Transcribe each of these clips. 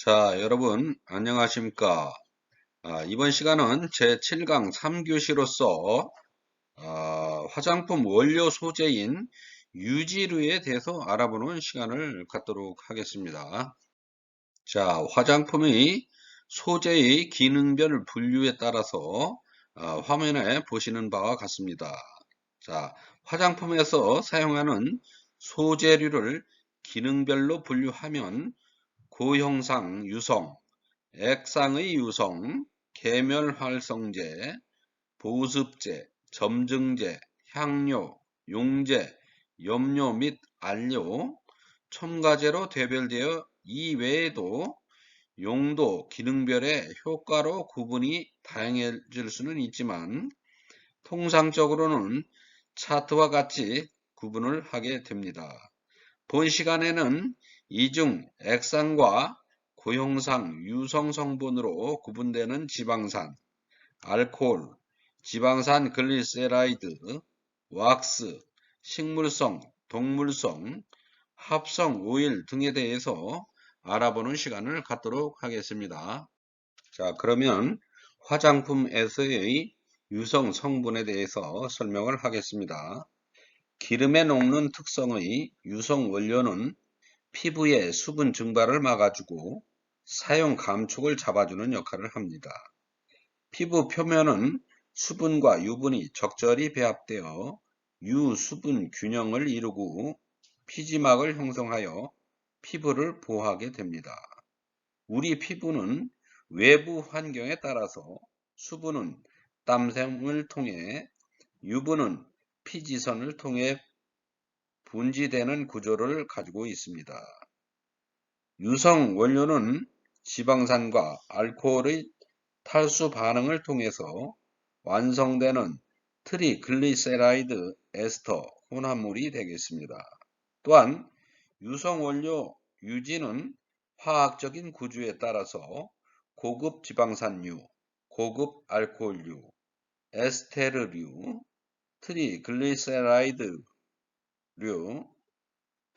자, 여러분, 안녕하십니까. 이번 시간은 제7강 3교시로서 화장품 원료 소재인 유지류에 대해서 알아보는 시간을 갖도록 하겠습니다. 자, 화장품의 소재의 기능별 분류에 따라서 화면에 보시는 바와 같습니다. 자, 화장품에서 사용하는 소재류를 기능별로 분류하면 고형상 유성, 액상의 유성, 계멸활성제, 보습제, 점증제, 향료, 용제, 염료 및 안료, 첨가제로 대별되어 이 외에도 용도, 기능별의 효과로 구분이 다양해질 수는 있지만 통상적으로는 차트와 같이 구분을 하게 됩니다. 본 시간에는 이중 액상과 고형상 유성 성분으로 구분되는 지방산, 알코올, 지방산 글리세라이드, 왁스, 식물성, 동물성, 합성 오일 등에 대해서 알아보는 시간을 갖도록 하겠습니다. 자, 그러면 화장품에서의 유성 성분에 대해서 설명을 하겠습니다. 기름에 녹는 특성의 유성 원료는 피부의 수분 증발을 막아주고 사용 감촉을 잡아주는 역할을 합니다. 피부 표면은 수분과 유분이 적절히 배합되어 유수분 균형을 이루고 피지막을 형성하여 피부를 보호하게 됩니다. 우리 피부는 외부 환경에 따라서 수분은 땀샘을 통해 유분은 피지선을 통해 분지되는 구조를 가지고 있습니다. 유성 원료는 지방산과 알코올의 탈수 반응을 통해서 완성되는 트리글리세라이드 에스터 혼합물이 되겠습니다. 또한 유성 원료 유지는 화학적인 구조에 따라서 고급 지방산류, 고급 알코올류, 에스테르류, 트리글리세라이드류,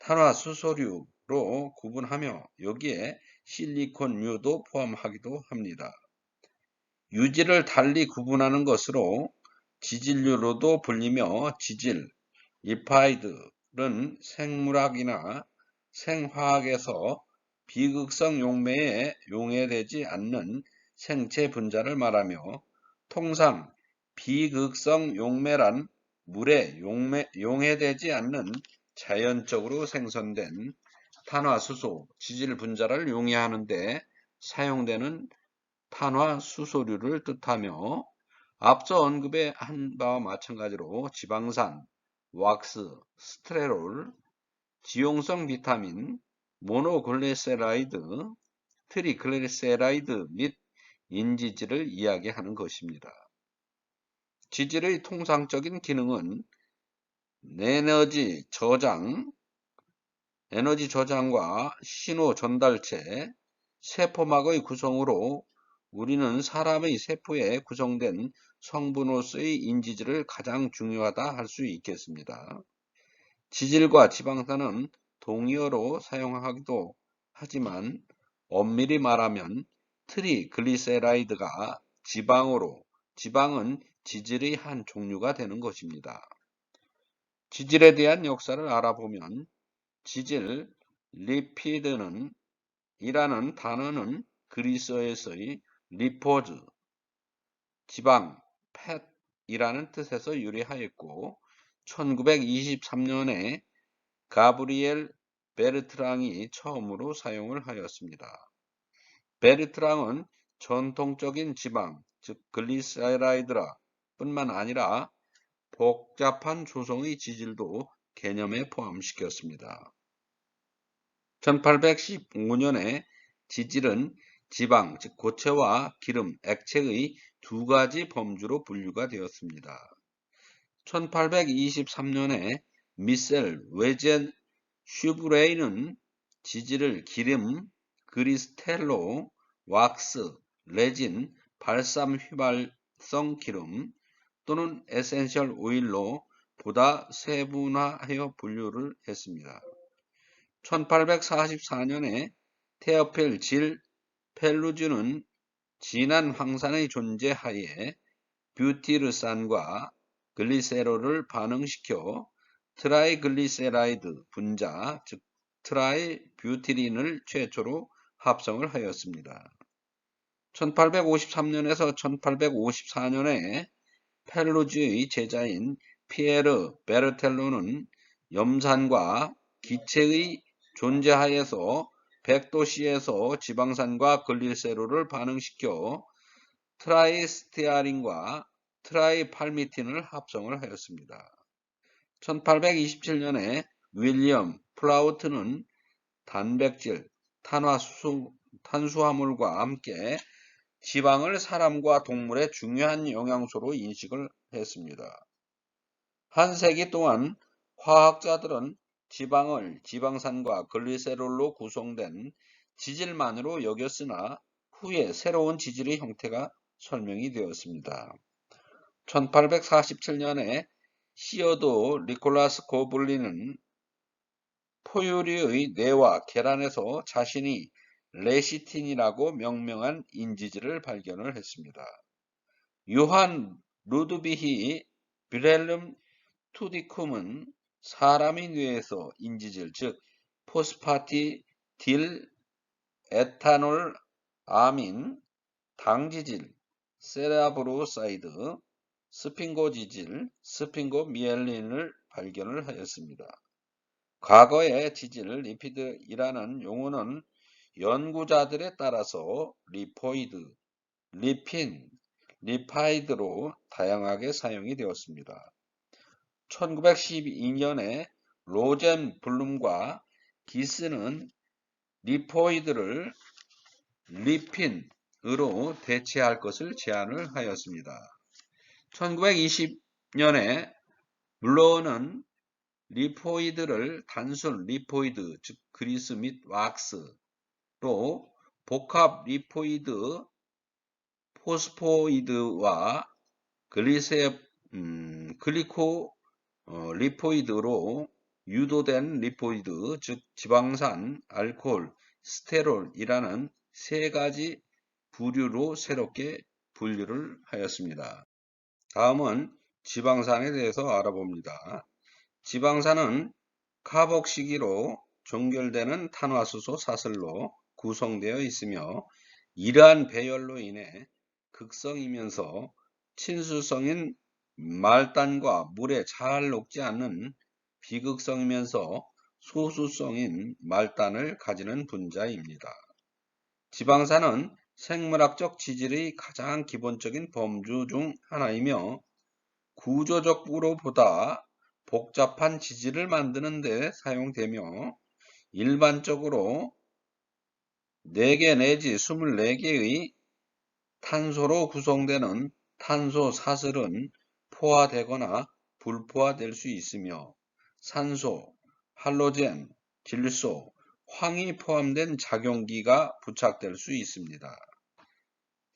탄화수소류로 구분하며 여기에 실리콘류도 포함하기도 합니다. 유지를 달리 구분하는 것으로 지질류로도 불리며 지질, 리파이드는 생물학이나 생화학에서 비극성 용매에 용해되지 않는 생체 분자를 말하며 통상 비극성 용매란 물에 용해되지 않는 자연적으로 생성된 탄화수소, 지질 분자를 용해하는 데 사용되는 탄화수소류를 뜻하며 앞서 언급한 바와 마찬가지로 지방산, 왁스, 스테롤, 지용성 비타민, 모노글리세라이드, 트리글리세라이드 및 인지질을 이야기하는 것입니다. 지질의 통상적인 기능은 에너지 저장과 신호 전달체, 세포막의 구성으로 우리는 사람의 세포에 구성된 성분으로서의 인지질을 가장 중요하다 할 수 있겠습니다. 지질과 지방산은 동의어로 사용하기도 하지만 엄밀히 말하면 트리글리세라이드가 지방은 지질의 한 종류가 되는 것입니다. 지질에 대한 역사를 알아보면 지질, 리피드는 이라는 단어는 그리스어에서의 리포즈, 지방, 팻이라는 뜻에서 유래하였고 1923년에 가브리엘 베르트랑이 처음으로 사용을 하였습니다. 베르트랑은 전통적인 지방, 즉 글리세라이드라 뿐만 아니라 복잡한 조성의 지질도 개념에 포함시켰습니다. 1815년에 지질은 지방, 즉 고체와 기름, 액체의 두 가지 범주로 분류가 되었습니다. 1823년에 미셀 웨젠 슈브레이는 지질을 기름, 그리스텔로, 왁스, 레진, 발삼 휘발성 기름 또는 에센셜 오일로 보다 세분화하여 분류를 했습니다. 1844년에 테오필 질 펠루주는 진한 황산의 존재하에 뷰티르산과 글리세롤을 반응시켜 트라이글리세라이드 분자, 즉 트라이뷰티린을 최초로 합성을 하였습니다. 1853년에서 1854년에 펠루주의 제자인 피에르 베르텔로는 염산과 기체의 존재하에서 100도씨에서 지방산과 글리세롤을 반응시켜 트라이스티아린과 트라이팔미틴을 합성을 하였습니다. 1827년에 윌리엄 플라우트는 단백질, 탄수화물과 함께 지방을 사람과 동물의 중요한 영양소로 인식을 했습니다. 한 세기 동안 화학자들은 지방을 지방산과 글리세롤로 구성된 지질만으로 여겼으나 후에 새로운 지질의 형태가 설명이 되었습니다. 1847년에 시어도 니콜라스 고블린은 포유류의 뇌와 계란에서 자신이 레시틴이라고 명명한 인지질을 발견을 했습니다. 요한 루드비히 뷰렐름 투디쿰은 사람의 뇌에서 인지질, 즉 포스파티딜 에탄올 아민, 당지질, 세라브로사이드, 스핑고지질, 스핑고미엘린을 발견을 하였습니다. 과거의 지질, 리피드이라는 용어는 연구자들에 따라서 리포이드, 리핀, 리파이드로 다양하게 사용이 되었습니다. 1912년에 로젠 블룸과 기스는 리포이드를 리핀으로 대체할 것을 제안을 하였습니다. 1920년에 물러는 리포이드를 단순 리포이드, 즉 그리스 및 왁스로 복합 리포이드, 포스포이드와 글리코 리포이드로 유도된 리포이드, 즉 지방산, 알코올, 스테롤이라는 세 가지 부류로 새롭게 분류를 하였습니다. 다음은 지방산에 대해서 알아봅니다. 지방산은 카복시기로 종결되는 탄화수소 사슬로 구성되어 있으며 이러한 배열로 인해 극성이면서 친수성인 말단과 물에 잘 녹지 않는 비극성이면서 소수성인 말단을 가지는 분자입니다. 지방산은 생물학적 지질의 가장 기본적인 범주 중 하나이며 구조적으로 보다 복잡한 지질을 만드는 데 사용되며 일반적으로 4개 내지 24개의 탄소로 구성되는 탄소 사슬은 포화되거나 불포화될 수 있으며 산소, 할로젠, 질소, 황이 포함된 작용기가 부착될 수 있습니다.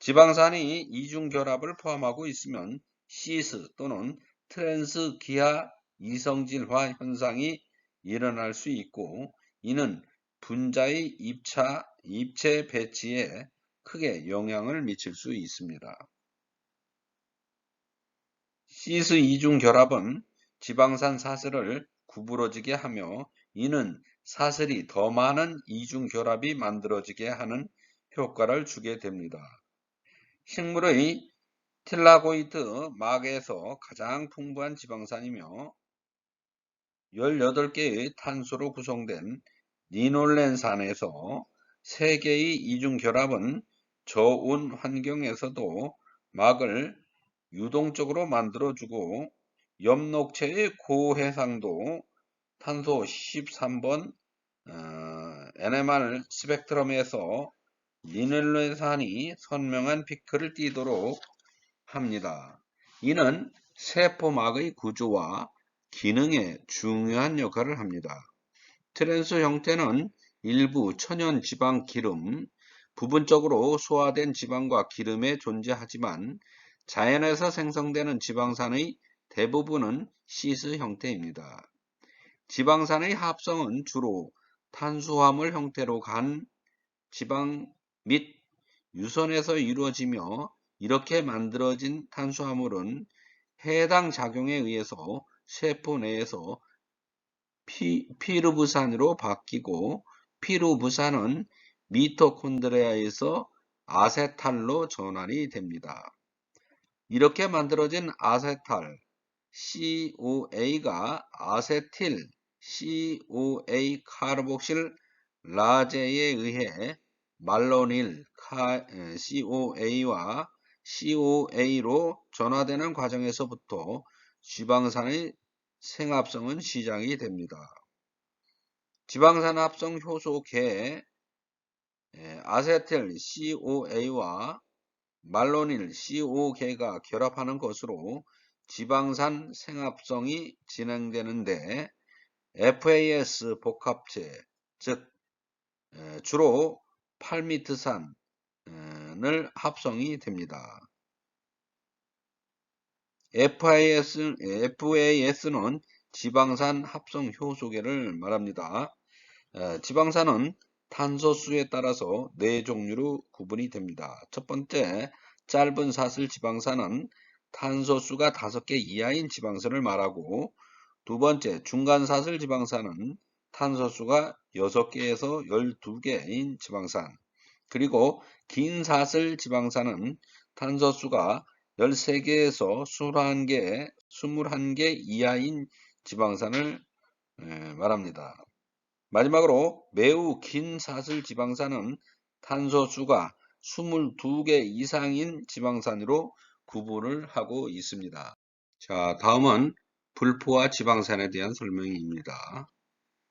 지방산이 이중결합을 포함하고 있으면 시스 또는 트랜스 기하 이성질화 현상이 일어날 수 있고 이는 분자의 입체 배치에 크게 영향을 미칠 수 있습니다. 시스 이중결합은 지방산 사슬을 구부러지게 하며 이는 사슬이 더 많은 이중결합이 만들어지게 하는 효과를 주게 됩니다. 식물의 틸라고이드 막에서 가장 풍부한 지방산이며 18개의 탄소로 구성된 리놀렌산에서 3개의 이중결합은 저온 환경에서도 막을 유동적으로 만들어주고 엽록체의 고해상도 탄소 13번 NMR 스펙트럼에서 리놀렌산이 선명한 피크를 띠도록 합니다. 이는 세포막의 구조와 기능에 중요한 역할을 합니다. 트랜스 형태는 일부 천연 지방 기름, 부분적으로 소화된 지방과 기름에 존재하지만 자연에서 생성되는 지방산의 대부분은 시스 형태입니다. 지방산의 합성은 주로 탄수화물 형태로 간 지방 및 유선에서 이루어지며 이렇게 만들어진 탄수화물은 해당 작용에 의해서 세포 내에서 피루부산으로 바뀌고 피루부산은 미토콘드리아에서 아세탈로 전환이 됩니다. 이렇게 만들어진 아세탈 CoA가 아세틸 CoA 카르복실 라제에 의해 말로닐 CoA와 CoA로 전화되는 과정에서부터 지방산의 생합성은 시작이 됩니다. 지방산 합성 효소 계 아세틸 CoA와 말로닐 Co계가 결합하는 것으로 지방산 생합성이 진행되는데 FAS 복합체, 즉 주로 팔미트산을 합성이 됩니다. FAS는 지방산 합성 효소계를 말합니다. 지방산은 탄소수에 따라서 4종류로 구분이 됩니다. 첫 번째, 짧은 사슬 지방산은 탄소수가 5개 이하인 지방산을 말하고, 두 번째, 중간 사슬 지방산은 탄소수가 6개에서 12개인 지방산, 그리고 긴 사슬 지방산은 탄소수가 13개에서 21개 이하인 지방산을 말합니다. 마지막으로 매우 긴 사슬 지방산은 탄소수가 22개 이상인 지방산으로 구분을 하고 있습니다. 자, 다음은 불포화 지방산에 대한 설명입니다.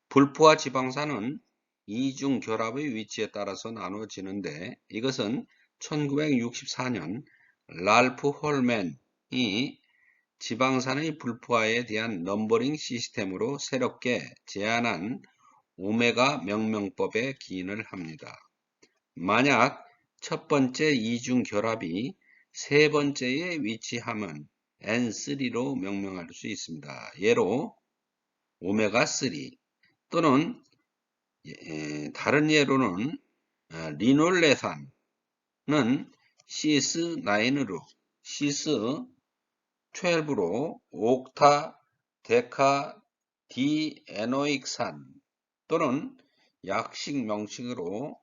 불포화 지방산은 이중 결합의 위치에 따라서 나눠지는데 이것은 1964년 랄프 홀맨이 지방산의 불포화에 대한 넘버링 시스템으로 새롭게 제안한 오메가 명명법에 기인을 합니다. 만약 첫 번째 이중 결합이 세 번째에 위치하면 N3로 명명할 수 있습니다. 예로 오메가3 또는 다른 예로는 리놀레산은 시스9로 시스12로 옥타 데카 디에노익산 또는 약식 명칭으로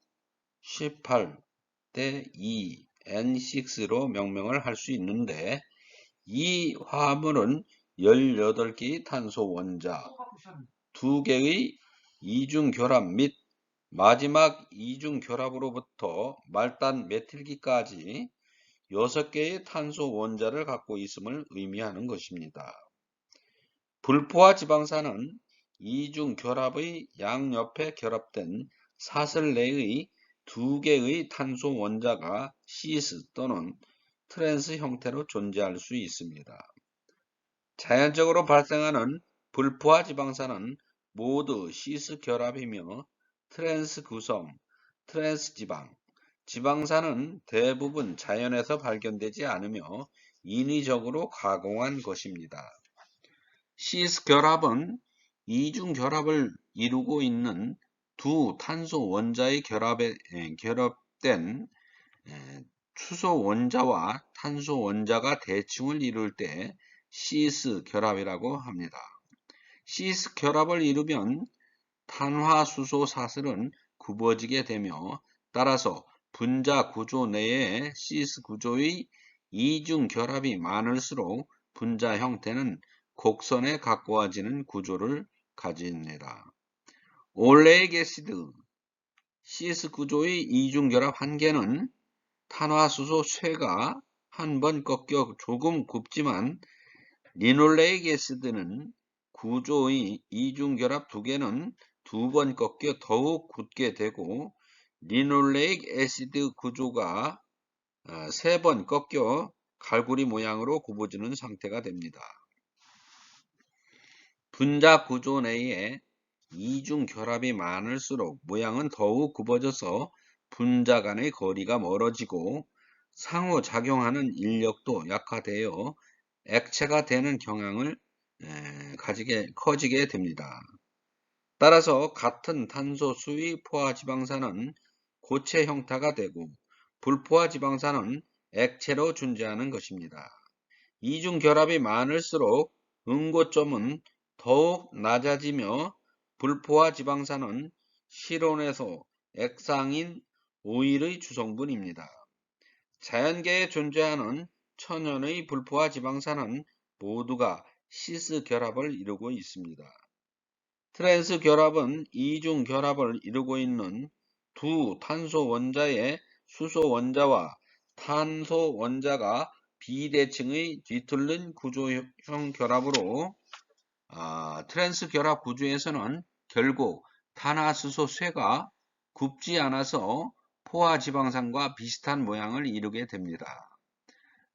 18대2 N6로 명명을 할 수 있는데 이 화합물은 18개의 탄소 원자, 2개의 이중 결합 및 마지막 이중 결합으로부터 말단 메틸기까지 6개의 탄소 원자를 갖고 있음을 의미하는 것입니다. 불포화 지방산은 이중 결합의 양옆에 결합된 사슬 내의 2개의 탄소 원자가 시스 또는 트랜스 형태로 존재할 수 있습니다. 자연적으로 발생하는 불포화 지방산은 모두 시스 결합이며 트랜스 구성, 트랜스 지방, 지방산은 대부분 자연에서 발견되지 않으며 인위적으로 가공한 것입니다. 시스 결합은 이중 결합을 이루고 있는 두 탄소 원자의 결합된 수소 원자와 탄소 원자가 대칭을 이룰 때 시스 결합이라고 합니다. 시스 결합을 이루면 탄화수소 사슬은 굽어지게 되며 따라서 분자 구조 내에 시스 구조의 이중 결합이 많을수록 분자 형태는 곡선에 가까워지는 구조를 가집니다. 올레익 애시드 시스 구조의 이중 결합 한계는 탄화수소 쇠가 한 번 꺾여 조금 굽지만 리놀레익 애시드는 구조의 이중 결합 2개는 2번 꺾여 더욱 굳게 되고 리놀레익 애시드 구조가 3번 꺾여 갈고리 모양으로 굽어지는 상태가 됩니다. 분자 구조 내에 이중 결합이 많을수록 모양은 더욱 굽어져서 분자 간의 거리가 멀어지고 상호작용하는 인력도 약화되어 액체가 되는 경향을 커지게 됩니다. 따라서 같은 탄소 수의 포화 지방산은 고체 형태가 되고 불포화 지방산은 액체로 존재하는 것입니다. 이중 결합이 많을수록 응고점은 더욱 낮아지며 불포화 지방산은 실온에서 액상인 오일의 주성분입니다. 자연계에 존재하는 천연의 불포화 지방산은 모두가 시스 결합을 이루고 있습니다. 트랜스 결합은 이중 결합을 이루고 있는 두 탄소 원자의 수소 원자와 탄소 원자가 비대칭의 뒤틀린 구조형 결합으로 트랜스 결합 구조에서는 결국 탄화수소쇠가 굽지 않아서 포화 지방산과 비슷한 모양을 이루게 됩니다.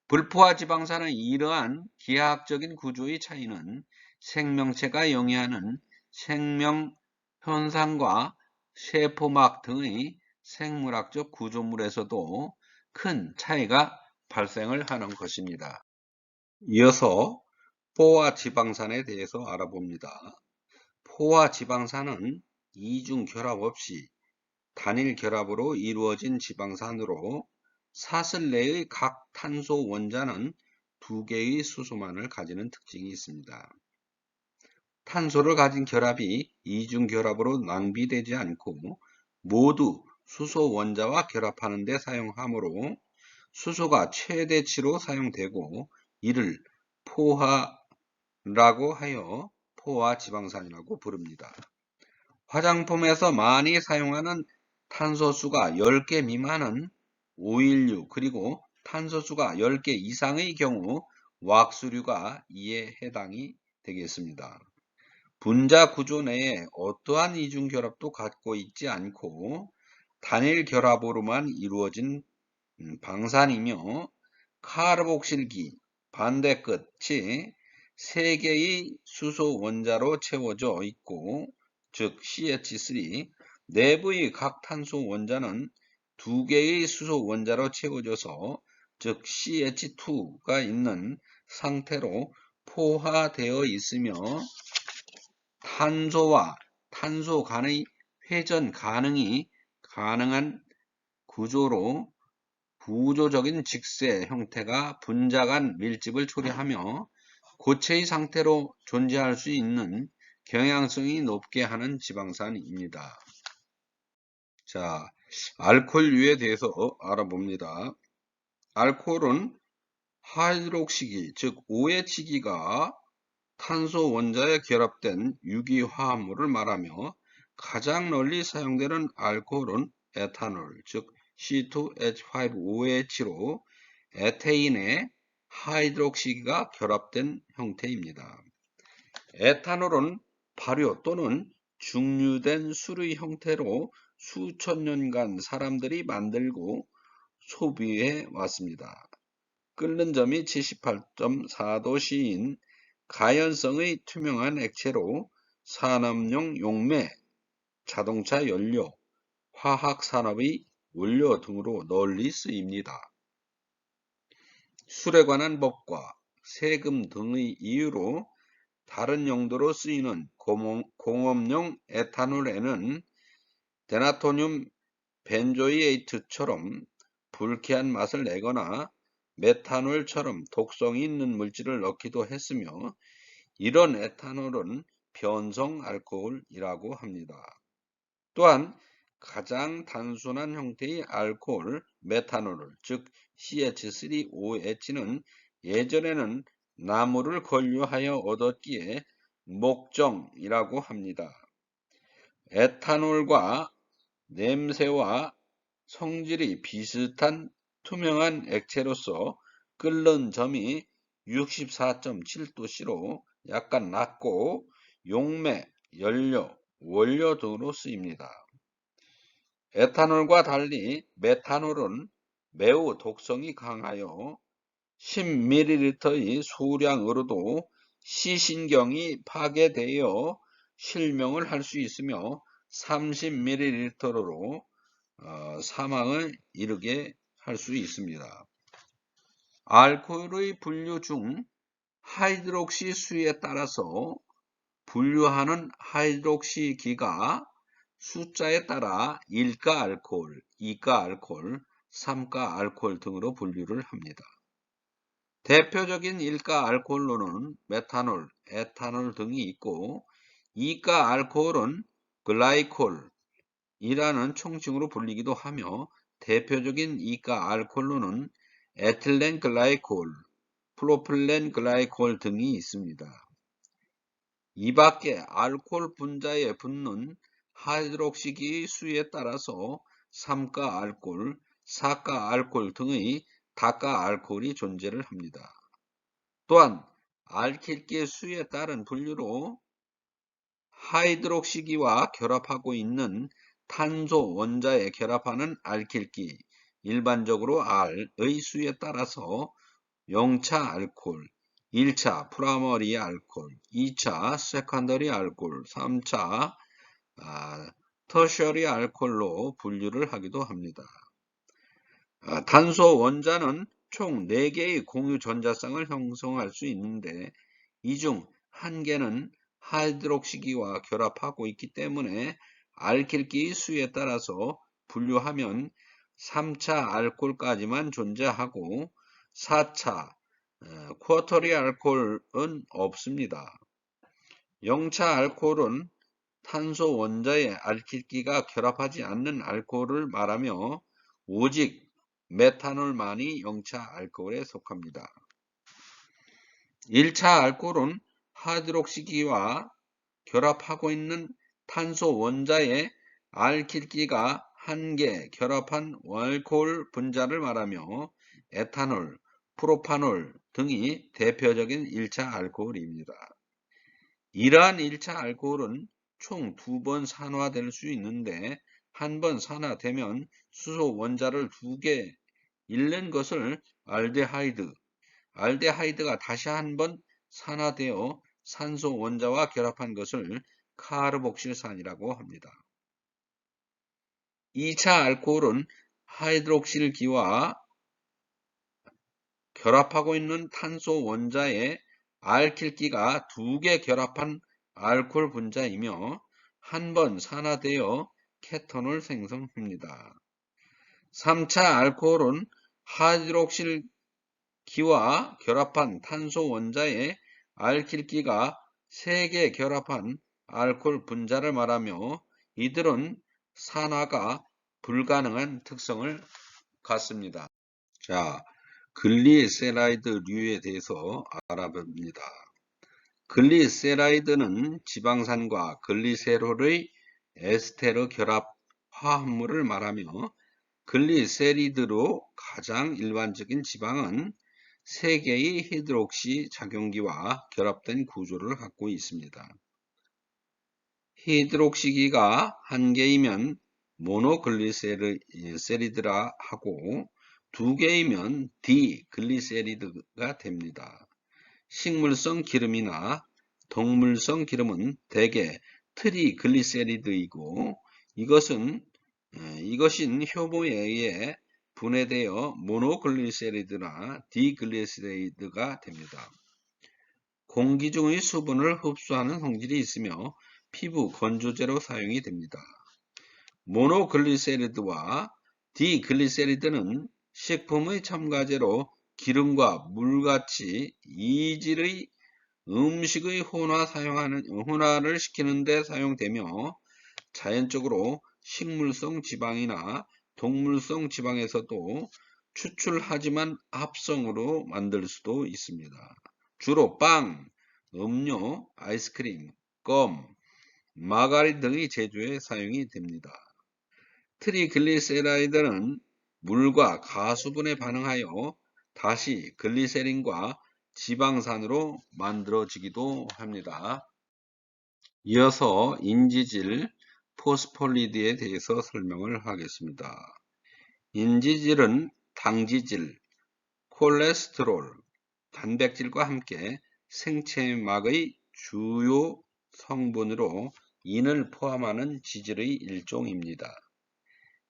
불포화 지방산의 이러한 기하학적인 구조의 차이는 생명체가 영위하는 생명 현상과 세포막 등의 생물학적 구조물에서도 큰 차이가 발생을 하는 것입니다. 이어서 포화 지방산에 대해서 알아봅니다. 포화 지방산은 이중 결합 없이 단일 결합으로 이루어진 지방산으로 사슬 내의 각 탄소 원자는 2개의 수소만을 가지는 특징이 있습니다. 탄소를 가진 결합이 이중 결합으로 낭비되지 않고 모두 수소 원자와 결합하는 데 사용하므로 수소가 최대치로 사용되고 이를 포화라고 하여 포화 지방산이라고 부릅니다. 화장품에서 많이 사용하는 탄소수가 10개 미만은 오일류 그리고 탄소수가 10개 이상의 경우 왁스류가 이에 해당이 되겠습니다. 분자 구조 내에 어떠한 이중 결합도 갖고 있지 않고 단일 결합으로만 이루어진 방산이며 카르복실기 반대 끝이 3개의 수소 원자로 채워져 있고 즉 CH3 내부의 각 탄소 원자는 2개의 수소 원자로 채워져서 즉 CH2가 있는 상태로 포화되어 있으며 탄소와 탄소 간의 회전 가능이 가능한 구조로 구조적인 직세 형태가 분자 간 밀집을 초래하며 고체의 상태로 존재할 수 있는 경향성이 높게 하는 지방산입니다. 자, 알코올류에 대해서 알아봅니다. 알코올은 하이드록시기, 즉 OH기가 탄소 원자에 결합된 유기화합물을 말하며 가장 널리 사용되는 알코올은 에탄올, 즉 C2H5OH로 에테인에 하이드록시기가 결합된 형태입니다. 에탄올은 발효 또는 증류된 술의 형태로 수천 년간 사람들이 만들고 소비해 왔습니다. 끓는 점이 78.4도씨인 가연성의 투명한 액체로 산업용 용매, 자동차 연료, 화학산업의 원료 등으로 널리 쓰입니다. 술에 관한 법과 세금 등의 이유로 다른 용도로 쓰이는 공업용 에탄올에는 데나토늄 벤조이에이트처럼 불쾌한 맛을 내거나 메탄올처럼 독성이 있는 물질을 넣기도 했으며 이런 에탄올은 변성 알코올이라고 합니다. 또한 가장 단순한 형태의 알코올 메탄올 즉 CH3OH는 예전에는 나무를 권유하여 얻었기에 목정이라고 합니다. 에탄올과 냄새와 성질이 비슷한 투명한 액체로서 끓는 점이 64.7도씨로 약간 낮고 용매, 연료, 원료 등으로 쓰입니다. 에탄올과 달리 메탄올은 매우 독성이 강하여 10ml의 수량으로도 시신경이 파괴되어 실명을 할 수 있으며 30ml로 사망을 이르게 할 수 있습니다. 알코올의 분류 중 하이드록시 수에 따라서 분류하는 하이드록시기가 숫자에 따라 1가 알코올, 2가 알코올, 삼가 알코올 등으로 분류를 합니다. 대표적인 1가 알코올로는 메탄올, 에탄올 등이 있고 2가 알코올은 글라이콜이라는 총칭으로 불리기도 하며 대표적인 2가 알코올로는 에틸렌 글라이콜, 프로필렌 글라이콜 등이 있습니다. 이 밖에 알코올 분자에 붙는 하이드록시기 수에 따라서 3가 알코올, 4가 알코올 등의 다가 알코올이 존재를 합니다. 또한 알킬기의 수에 따른 분류로 하이드록시기와 결합하고 있는 탄소 원자에 결합하는 알킬기, 일반적으로 R의 수에 따라서 0차 알코올, 1차 프라이머리 알코올, 2차 세컨더리 알코올, 3차 터셔리 알코올로 분류를 하기도 합니다. 탄소 원자는 총 4개의 공유 전자쌍을 형성할 수 있는데 이 중 1개는 하이드록시기와 결합하고 있기 때문에 알킬기 수에 따라서 분류하면 3차 알코올까지만 존재하고 4차 쿼터리 알코올은 없습니다. 0차 알코올은 탄소 원자에 알킬기가 결합하지 않는 알코올을 말하며 오직 메탄올만이 0차 알코올에 속합니다. 1차 알코올은 하이드록시기와 결합하고 있는 탄소 원자에 알킬기가 1개 결합한 알코올 분자를 말하며 에탄올, 프로파놀 등이 대표적인 1차 알코올입니다. 이러한 1차 알코올은 총 2번 산화될 수 있는데 한 번 산화되면 수소 원자를 2개 잃는 것을 알데하이드가 다시 한 번 산화되어 산소 원자와 결합한 것을 카르복실산이라고 합니다. 2차 알코올은 하이드록실기와 결합하고 있는 탄소 원자에 알킬기가 2개 결합한 알코올 분자이며 한 번 산화되어 케톤을 생성합니다. 3차 알코올은 하이드록실기와 결합한 탄소 원자에 알킬기가 3개 결합한 알코올 분자를 말하며 이들은 산화가 불가능한 특성을 갖습니다. 자, 글리세라이드류에 대해서 알아봅니다. 글리세라이드는 지방산과 글리세롤의 에스테르 결합 화합물을 말하며 글리세리드로 가장 일반적인 지방은 3개의 히드록시 작용기와 결합된 구조를 갖고 있습니다. 히드록시기가 1개이면 모노글리세리드라 하고 2개이면 디글리세리드가 됩니다. 식물성 기름이나 동물성 기름은 대개 트리글리세리드이고 이것인 효모에 의해 분해되어 모노글리세리드나 디글리세리드가 됩니다. 공기 중의 수분을 흡수하는 성질이 있으며 피부 건조제로 사용이 됩니다. 모노글리세리드와 디글리세리드는 식품의 첨가제로 기름과 물같이 이질의 음식의 혼화를 시키는 데 사용되며 자연적으로 식물성 지방이나 동물성 지방에서도 추출하지만 합성으로 만들 수도 있습니다. 주로 빵, 음료, 아이스크림, 껌, 마가린 등의 제조에 사용이 됩니다. 트리글리세라이드는 물과 가수분에 반응하여 다시 글리세린과 지방산으로 만들어지기도 합니다. 이어서 인지질, 포스폴리드에 대해서 설명을 하겠습니다. 인지질은 당지질, 콜레스테롤, 단백질과 함께 생체막의 주요 성분으로 인을 포함하는 지질의 일종입니다.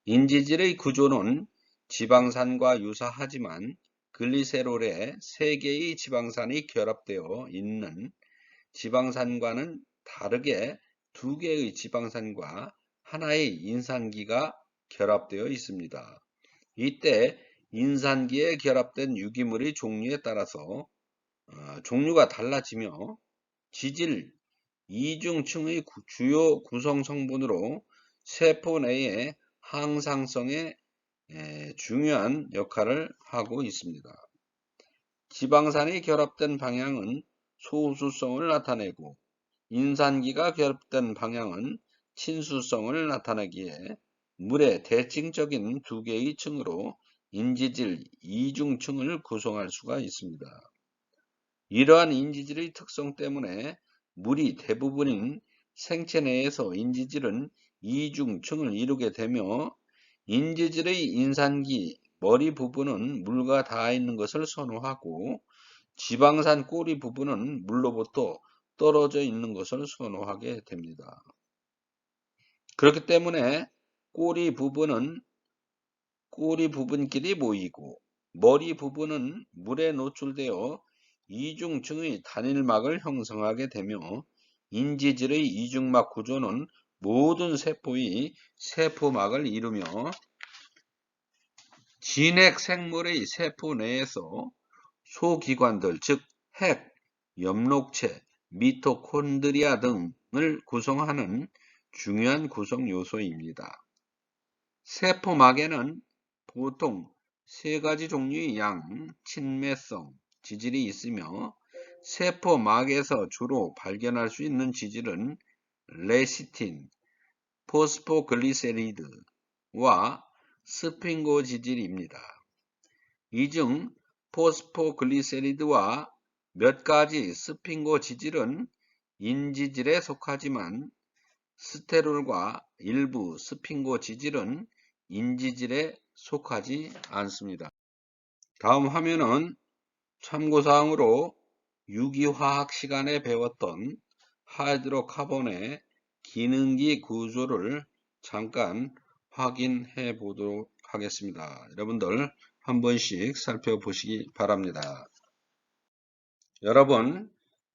인지질의 구조는 지방산과 유사하지만 글리세롤에 3개의 지방산이 결합되어 있는 지방산과는 다르게 2개의 지방산과 하나의 인산기가 결합되어 있습니다. 이때 인산기에 결합된 유기물의 종류에 따라서 종류가 달라지며 지질 이중층의 주요 구성 성분으로 세포 내의 항상성에 중요한 역할을 하고 있습니다. 지방산이 결합된 방향은 소수성을 나타내고 인산기가 결합된 방향은 친수성을 나타내기에 물의 대칭적인 두 개의 층으로 인지질 이중층을 구성할 수가 있습니다. 이러한 인지질의 특성 때문에 물이 대부분인 생체 내에서 인지질은 이중층을 이루게 되며 인지질의 인산기 머리 부분은 물과 닿아 있는 것을 선호하고 지방산 꼬리 부분은 물로부터 떨어져 있는 것을 선호하게 됩니다. 그렇기 때문에 꼬리 부분끼리 모이고 머리 부분은 물에 노출되어 이중층의 단일막을 형성하게 되며 인지질의 이중막 구조는 모든 세포의 세포막을 이루며 진핵 생물의 세포 내에서 소기관들, 즉 핵, 엽록체, 미토콘드리아 등을 구성하는 중요한 구성 요소입니다. 세포막에는 보통 세 가지 종류의 친매성 지질이 있으며 세포막에서 주로 발견할 수 있는 지질은 레시틴, 포스포글리세리드와 스핑고 지질입니다. 이 중 포스포글리세리드와 몇 가지 스핑고 지질은 인지질에 속하지만 스테롤과 일부 스핑고 지질은 인지질에 속하지 않습니다. 다음 화면은 참고사항으로 유기화학 시간에 배웠던 하이드로카본의 기능기 구조를 잠깐 확인해 보도록 하겠습니다. 여러분들 한 번씩 살펴보시기 바랍니다. 여러분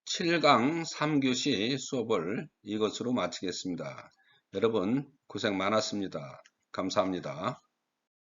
7강 3교시 수업을 이것으로 마치겠습니다. 여러분 고생 많았습니다. 감사합니다.